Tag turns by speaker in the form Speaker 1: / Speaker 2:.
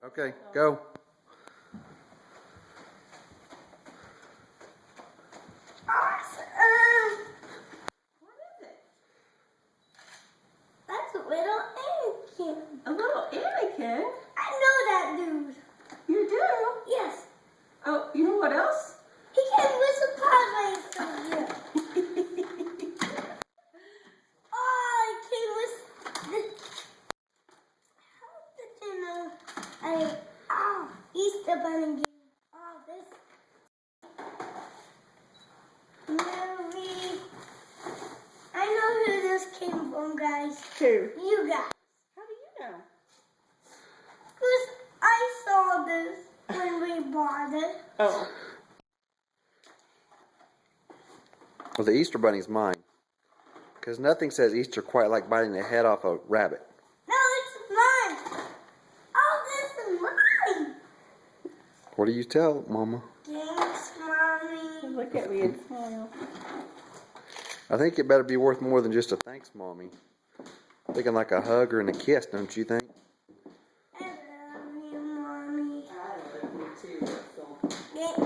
Speaker 1: Okay, go.
Speaker 2: Awesome.
Speaker 3: What is it?
Speaker 2: That's a little Anakin.
Speaker 3: A little Anakin?
Speaker 2: I know that dude.
Speaker 3: You do?
Speaker 2: Yes.
Speaker 3: Oh, you know what else?
Speaker 2: He came with surprise here. Oh, he came with the. How did you know? Easter Bunny game. Oh, this movie. I know who this came from, guys.
Speaker 3: Who?
Speaker 2: You guys.
Speaker 3: How do you know?
Speaker 2: Because I saw this when we bought it.
Speaker 3: Oh.
Speaker 1: Well, the Easter Bunny's mine. Because nothing says Easter quite like biting the head off a rabbit.
Speaker 2: No, it's mine. Oh, this is mine.
Speaker 1: What do you tell, Mama?
Speaker 2: Thanks, Mommy.
Speaker 3: Look at me and smile.
Speaker 1: I think it better be worth more than just a thanks, Mommy. Thinking like a hug or and a kiss, don't you think?